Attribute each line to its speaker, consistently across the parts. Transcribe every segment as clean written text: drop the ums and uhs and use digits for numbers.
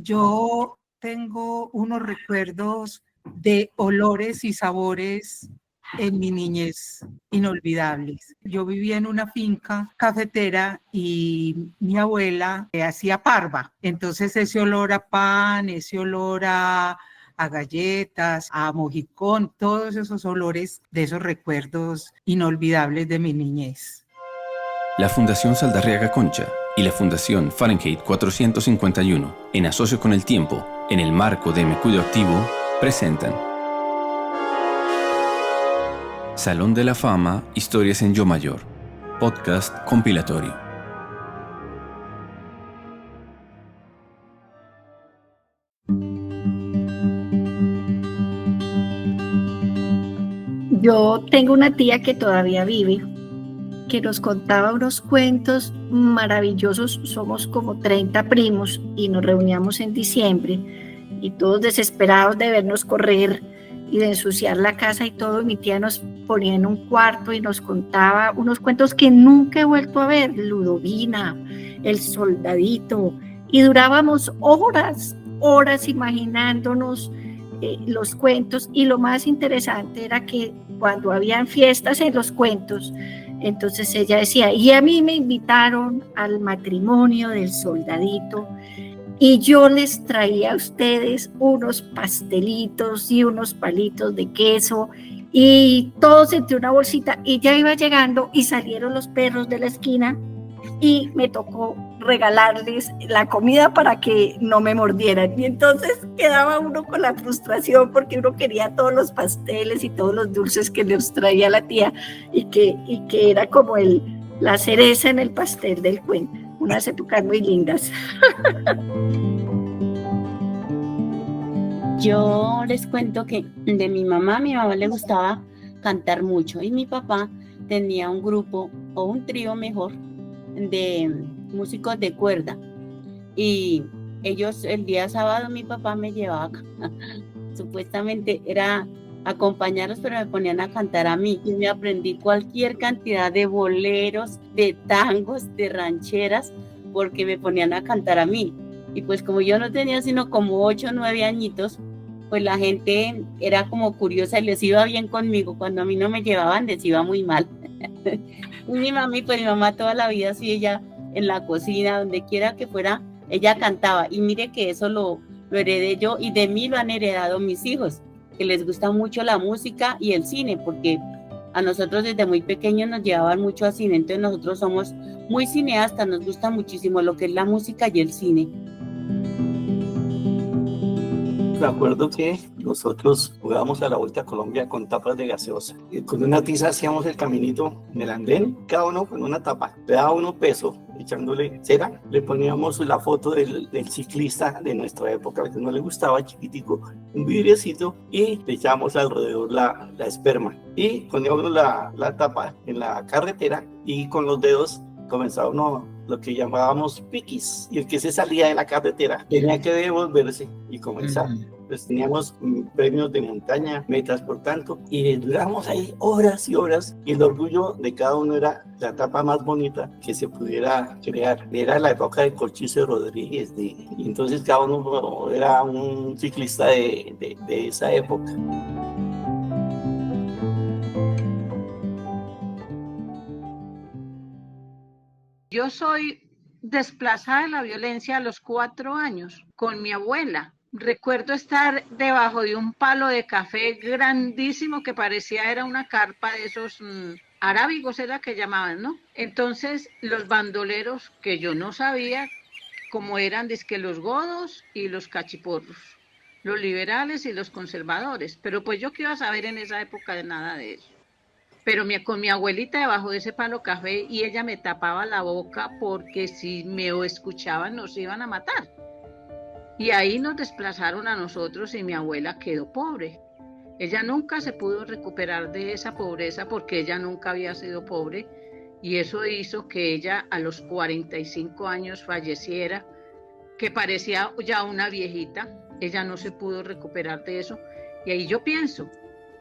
Speaker 1: Yo tengo unos recuerdos de olores y sabores en mi niñez inolvidables. Yo vivía en una finca cafetera y mi abuela hacía parva. Entonces ese olor a pan, ese olor a galletas, a mojicón, todos esos olores de esos recuerdos inolvidables de mi niñez.
Speaker 2: La Fundación Saldarriaga Concha y la Fundación Fahrenheit 451, en asocio con El Tiempo, en el marco de Me Cuido Activo, presentan Salón de la Fama, Historias en Yo Mayor, podcast compilatorio.
Speaker 3: Yo tengo una tía que todavía vive, que nos contaba unos cuentos maravillosos. Somos como 30 primos y nos reuníamos en diciembre y todos desesperados de vernos correr y de ensuciar la casa y todo. Mi tía nos ponía en un cuarto y nos contaba unos cuentos que nunca he vuelto a ver: Ludovina, El Soldadito, y durábamos horas imaginándonos los cuentos. Y lo más interesante era que cuando habían fiestas en los cuentos, entonces ella decía: y a mí me invitaron al matrimonio del soldadito y yo les traía a ustedes unos pastelitos y unos palitos de queso y todos entre una bolsita. Y ya iba llegando y salieron los perros de la esquina y me tocó regalarles la comida para que no me mordieran. Y entonces quedaba uno con la frustración porque uno quería todos los pasteles y todos los dulces que les traía la tía y que era como la cereza en el pastel del cuento. Unas épocas muy lindas.
Speaker 4: Yo les cuento que de mi mamá, a mi mamá le gustaba cantar mucho y mi papá tenía un grupo o un trío mejor de músicos de cuerda, y ellos el día sábado mi papá me llevaba supuestamente era acompañarlos, pero me ponían a cantar a mí y me aprendí cualquier cantidad de boleros, de tangos, de rancheras, porque me ponían a cantar a mí. Y pues como yo no tenía sino como 8 o 9 añitos, pues la gente era como curiosa y les iba bien conmigo. Cuando a mí no me llevaban, les iba muy mal. Y mi mamá toda la vida, sí, ella en la cocina, donde quiera que fuera, ella cantaba. Y mire que eso lo heredé yo, y de mí lo han heredado mis hijos, que les gusta mucho la música y el cine, porque a nosotros desde muy pequeños nos llevaban mucho a cine. Entonces nosotros somos muy cineastas, nos gusta muchísimo lo que es la música y el cine.
Speaker 5: Me acuerdo que nosotros jugábamos a la Vuelta a Colombia con tapas de gaseosa. Y con una tiza hacíamos el caminito en el andén, cada uno con una tapa. Le daba uno peso, echándole cera. Le poníamos la foto del ciclista de nuestra época, que no le gustaba, chiquitico, un vidriecito, y le echábamos alrededor la esperma. Y poníamos la tapa en la carretera y con los dedos comenzaba uno lo que llamábamos piquis, y el que se salía de la carretera tenía que devolverse y comenzar. Pues teníamos premios de montaña, metas por tanto, y duramos ahí horas y horas, y el orgullo de cada uno era la etapa más bonita que se pudiera crear. Era la época de Corchizo Rodríguez, y entonces cada uno era un ciclista de esa época.
Speaker 6: Yo soy desplazada de la violencia a los 4 años con mi abuela. Recuerdo estar debajo de un palo de café grandísimo que parecía era una carpa de esos arábigos, era que llamaban, ¿no? Entonces los bandoleros, que yo no sabía cómo eran, dizque los godos y los cachiporros, los liberales y los conservadores, pero pues yo qué iba a saber en esa época de nada de eso. Pero con mi abuelita debajo de ese palo café, y ella me tapaba la boca porque si me escuchaban nos iban a matar. Y ahí nos desplazaron a nosotros y mi abuela quedó pobre. Ella nunca se pudo recuperar de esa pobreza porque ella nunca había sido pobre, y eso hizo que ella a los 45 años falleciera, que parecía ya una viejita. Ella no se pudo recuperar de eso. Y ahí yo pienso,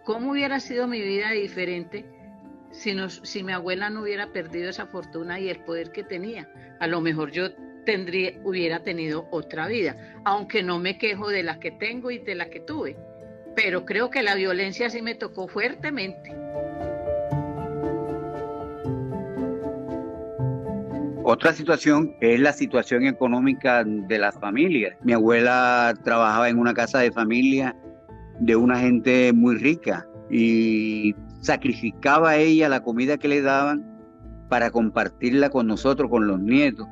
Speaker 6: ¿cómo hubiera sido mi vida diferente si mi abuela no hubiera perdido esa fortuna y el poder que tenía? A lo mejor yo hubiera tenido otra vida, aunque no me quejo de la que tengo y de la que tuve, pero creo que la violencia sí me tocó fuertemente.
Speaker 7: Otra situación es la situación económica de las familias. Mi abuela trabajaba en una casa de familia de una gente muy rica y sacrificaba a ella la comida que le daban para compartirla con nosotros, con los nietos.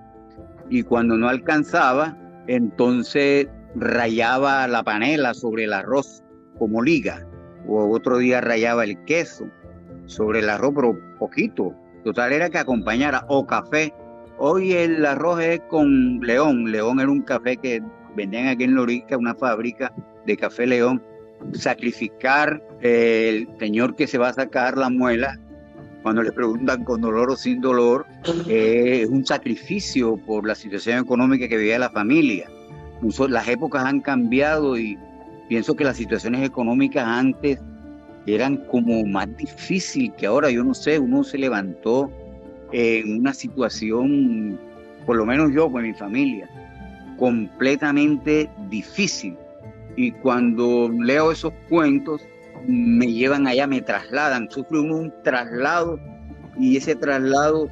Speaker 7: Y cuando no alcanzaba, entonces rayaba la panela sobre el arroz como liga, o otro día rayaba el queso sobre el arroz, pero poquito. Total era que acompañara, o café. Hoy el arroz es con León. León era un café que vendían aquí en Lorica, una fábrica de café León. Sacrificar el señor que se va a sacar la muela, cuando le preguntan con dolor o sin dolor, es un sacrificio por la situación económica que vivía la familia. Las épocas han cambiado y pienso que las situaciones económicas antes eran como más difíciles que ahora. Yo no sé, uno se levantó en una situación, por lo menos yo con mi familia, completamente difícil. Y cuando leo esos cuentos, me llevan allá, me trasladan, sufre uno un traslado y ese traslado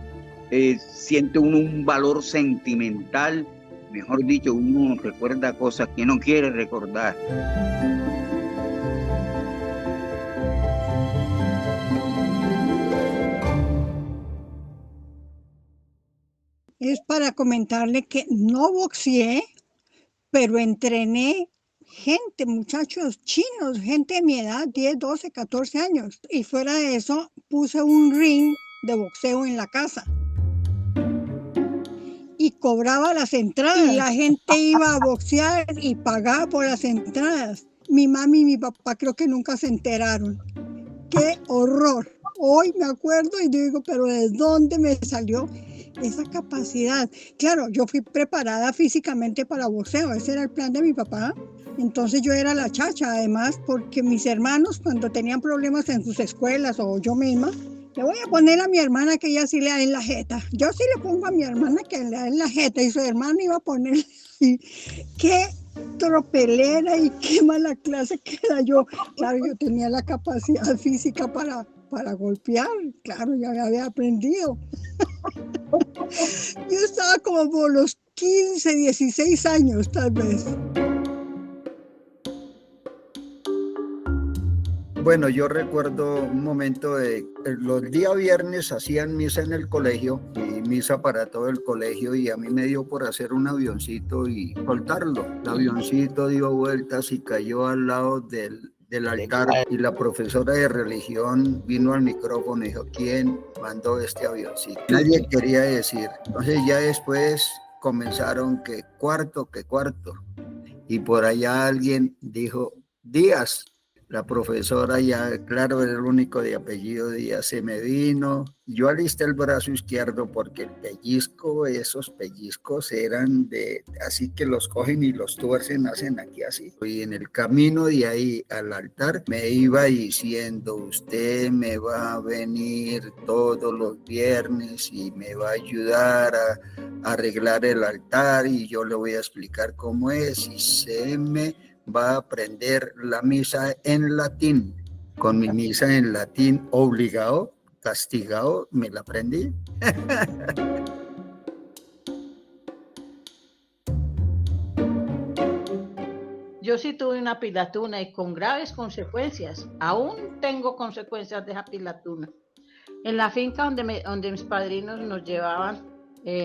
Speaker 7: siente uno un valor sentimental, mejor dicho, uno recuerda cosas que no quiere recordar.
Speaker 8: Es para comentarle que no boxeé, pero entrené gente, muchachos chinos, gente de mi edad, 10, 12, 14 años. Y fuera de eso, puse un ring de boxeo en la casa. Y cobraba las entradas. Y la gente iba a boxear y pagaba por las entradas. Mi mami y mi papá creo que nunca se enteraron. ¡Qué horror! Hoy me acuerdo y digo, pero ¿de dónde me salió esa capacidad? Claro, yo fui preparada físicamente para boxeo, ese era el plan de mi papá. Entonces yo era la chacha, además, porque mis hermanos cuando tenían problemas en sus escuelas o yo misma, le voy a poner a mi hermana que ella sí le da en la jeta. Yo sí le pongo a mi hermana que le da en la jeta y su hermana iba a poner así. ¡Qué tropelera y qué mala clase que era yo! Claro, yo tenía la capacidad física para golpear, claro, ya había aprendido. Yo estaba como por los 15, 16 años tal vez.
Speaker 9: Bueno, yo recuerdo un momento de los días viernes hacían misa en el colegio y misa para todo el colegio y a mí me dio por hacer un avioncito y soltarlo. El avioncito dio vueltas y cayó al lado del altar y la profesora de religión vino al micrófono y dijo, ¿quién mandó este avioncito? Nadie quería decir. Entonces ya después comenzaron que cuarto y por allá alguien dijo Díaz. La profesora ya, claro, era el único de apellido Díaz, se me vino. Yo alisté el brazo izquierdo porque el pellizco, esos pellizcos eran de, así que los cogen y los tuercen, hacen aquí así. Y en el camino de ahí al altar me iba diciendo, usted me va a venir todos los viernes y me va a ayudar a arreglar el altar y yo le voy a explicar cómo es y se me va a aprender la misa en latín. Con mi misa en latín obligado, castigado, me la aprendí.
Speaker 6: Yo sí tuve una pilatuna y con graves consecuencias. Aún tengo consecuencias de esa pilatuna. En la finca donde mis padrinos nos llevaban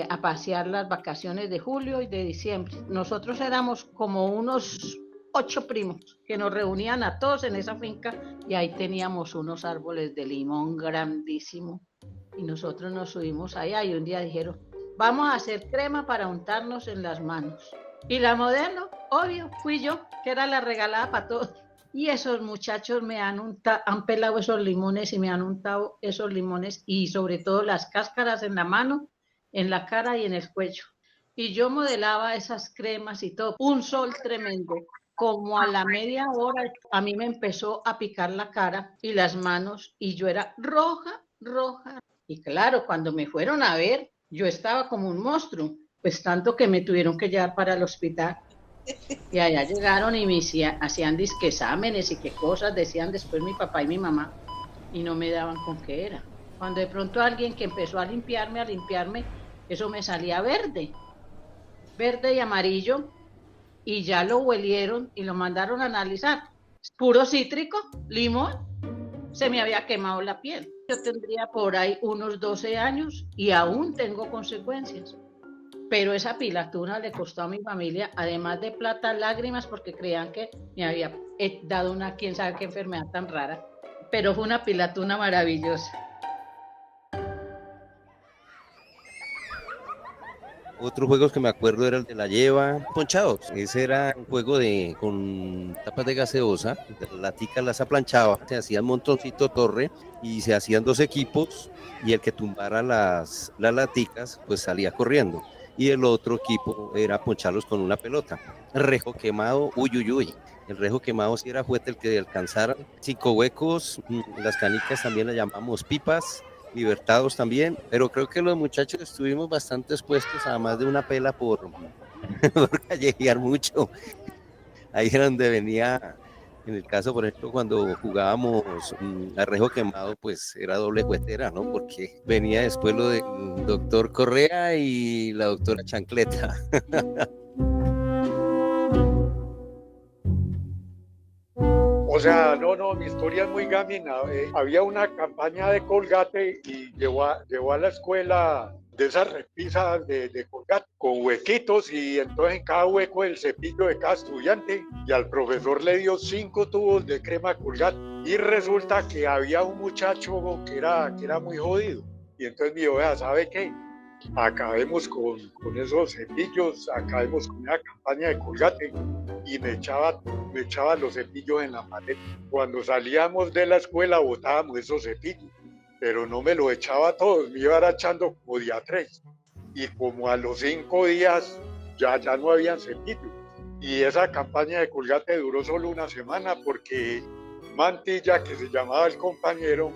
Speaker 6: a pasear las vacaciones de julio y de diciembre. Nosotros éramos como unos 8 primos que nos reunían a todos en esa finca y ahí teníamos unos árboles de limón grandísimos y nosotros nos subimos allá y un día dijeron, vamos a hacer crema para untarnos en las manos. Y la modelo, obvio, fui yo, que era la regalada para todos. Y esos muchachos me han pelado esos limones y me han untado esos limones y sobre todo las cáscaras en la mano, en la cara y en el cuello. Y yo modelaba esas cremas y todo, un sol tremendo. Como a la media hora a mí me empezó a picar la cara y las manos y yo era roja. Y claro, cuando me fueron a ver, yo estaba como un monstruo. Pues tanto que me tuvieron que llevar para el hospital. Y allá llegaron y me hacían disque exámenes y qué cosas decían después mi papá y mi mamá, y no me daban con qué era. Cuando de pronto alguien que empezó a limpiarme, eso me salía verde y amarillo, y ya lo huelieron y lo mandaron a analizar. Puro cítrico, limón, se me había quemado la piel. Yo tendría por ahí unos 12 años y aún tengo consecuencias. Pero esa pilatuna le costó a mi familia, además de plata, lágrimas, porque creían que me había dado una quién sabe qué enfermedad tan rara. Pero fue una pilatuna maravillosa.
Speaker 10: Otros juegos que me acuerdo era el de la lleva, ponchados. Ese era un juego con tapas de gaseosa, la tica las aplanchaba, se hacía un montoncito torre y se hacían 2 equipos y el que tumbara las laticas pues salía corriendo. Y el otro equipo era poncharlos con una pelota. Rejo quemado, uy. El rejo quemado sí era fuerte el que alcanzara. 5 huecos, las canicas también las llamamos pipas, libertados también, pero creo que los muchachos estuvimos bastante expuestos a más de una pela por callejear mucho. Ahí era donde venía, en el caso, por ejemplo, cuando jugábamos a rejo quemado, pues era doble juetera, ¿no? Porque venía después lo del doctor Correa y la doctora Chancleta.
Speaker 11: O sea, no, mi historia es muy gamina. Había una campaña de Colgate y llevó a la escuela de esas repisas de Colgate con huequitos, y entonces en cada hueco el cepillo de cada estudiante, y al profesor le dio 5 tubos de crema Colgate, y resulta que había un muchacho que era muy jodido, y entonces me dijo, vea, ¿sabe qué? Acabemos con esos cepillos, acabemos con esa campaña de Colgate, y me echaba los cepillos en la pared. Cuando salíamos de la escuela botábamos esos cepillos, pero no me los echaba todos, me iba echando como día 3, y como a los 5 días ya no habían cepillos, y esa campaña de Colgate duró solo una semana porque Mantilla, que se llamaba el compañero,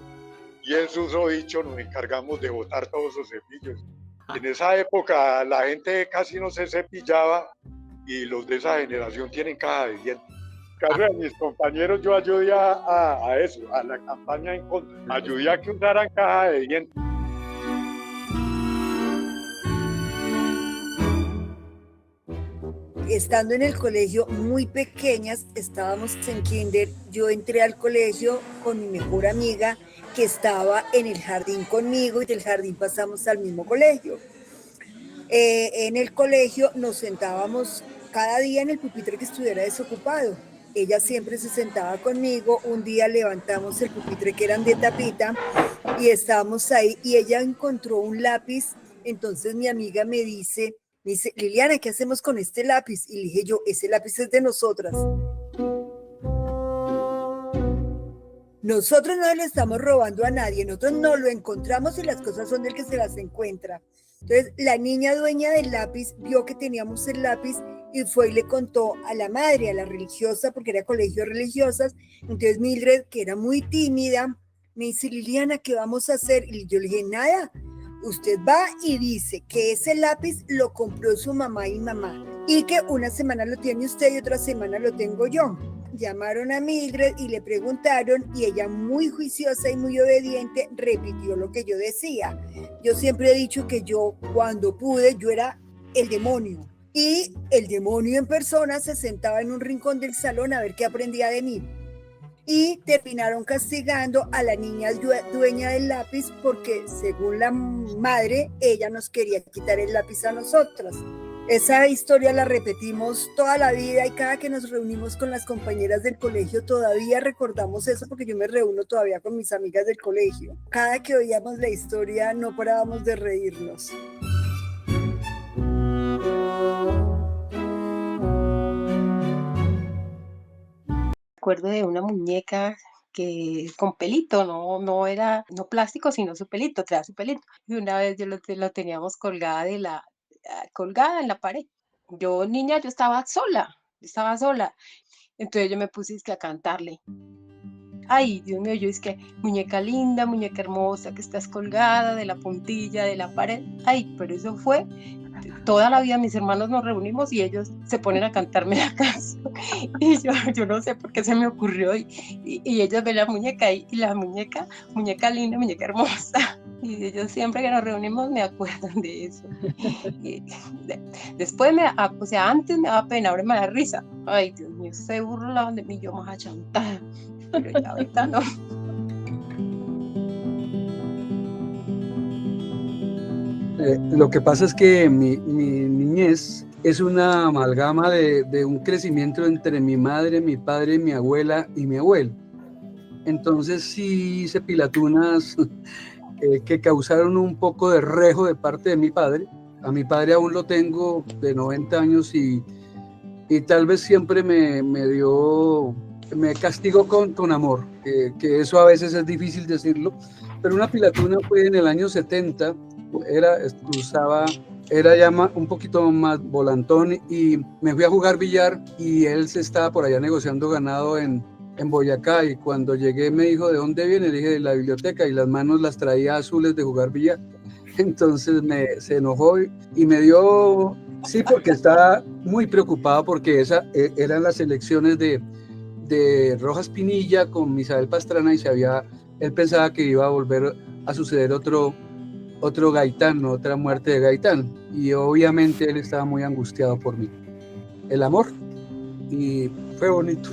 Speaker 11: y en susodicho nos encargamos de botar todos esos cepillos. En esa época la gente casi no se cepillaba y los de esa generación tienen caja de dientes. En caso de mis compañeros, yo ayudé a eso, a la campaña en contra. Ayudé a que usaran caja de dientes.
Speaker 12: Estando en el colegio muy pequeñas, estábamos en kinder, yo entré al colegio con mi mejor amiga que estaba en el jardín conmigo, y del jardín pasamos al mismo colegio. En el colegio nos sentábamos cada día en el pupitre que estuviera desocupado. Ella siempre se sentaba conmigo. Un día levantamos el pupitre que eran de tapita y estábamos ahí, y ella encontró un lápiz. Entonces mi amiga me dice, Liliana, ¿qué hacemos con este lápiz? Y le dije yo, ese lápiz es de nosotras. Nosotros no le estamos robando a nadie, nosotros no lo encontramos y las cosas son del que se las encuentra. Entonces la niña dueña del lápiz vio que teníamos el lápiz y fue y le contó a la madre, a la religiosa, porque era colegio de religiosas. Entonces Mildred, que era muy tímida, me dice, Liliana, ¿qué vamos a hacer? Y yo le dije, nada, usted va y dice que ese lápiz lo compró su mamá y mamá, y que una semana lo tiene usted y otra semana lo tengo yo. Llamaron a Mildred y le preguntaron, y ella, muy juiciosa y muy obediente, repitió lo que yo decía. Yo siempre he dicho que yo, cuando pude, yo era el demonio, y el demonio en persona se sentaba en un rincón del salón a ver qué aprendía de mí. Y terminaron castigando a la niña dueña del lápiz porque, según la madre, ella nos quería quitar el lápiz a nosotras. Esa historia la repetimos toda la vida, y cada que nos reunimos con las compañeras del colegio todavía recordamos eso, porque yo me reúno todavía con mis amigas del colegio. Cada que oíamos la historia no parábamos de reírnos.
Speaker 13: Recuerdo de una muñeca que con pelito, no era plástico, sino su pelito, traía su pelito. Y una vez yo lo teníamos colgada en la pared. Yo, niña, yo estaba sola. Entonces yo me puse a cantarle. Ay, Dios mío, yo que muñeca linda, muñeca hermosa, que estás colgada de la puntilla de la pared. Ay, pero eso fue toda la vida mis hermanos nos reunimos y ellos se ponen a cantarme la canción y yo no sé por qué se me ocurrió y ellos ven la muñeca y la muñeca linda, muñeca hermosa y ellos siempre que nos reunimos me acuerdan de eso. Después antes me daba pena, ahora me da risa. Ay, Dios mío, se burlaban de mí, yo más achantada, pero ya ahorita no.
Speaker 14: Lo que pasa es que mi niñez es una amalgama de un crecimiento entre mi madre, mi padre, mi abuela y mi abuelo. Entonces sí hice pilatunas que causaron un poco de rejo de parte de mi padre. A mi padre aún lo tengo de 90 años y tal vez siempre me castigó con amor, que eso a veces es difícil decirlo, pero una pilatuna fue en el año 70. Era ya un poquito más volantón y me fui a jugar billar y él se estaba por allá negociando ganado en Boyacá y cuando llegué me dijo, ¿de dónde viene? Le dije, de la biblioteca y las manos las traía azules de jugar billar. Entonces se enojó y me dio, sí, porque estaba muy preocupado porque eran las elecciones de Rojas Pinilla con Misael Pastrana y él pensaba que iba a volver a suceder otro Gaitán, otra muerte de Gaitán, y obviamente él estaba muy angustiado por mí. El amor, y fue bonito.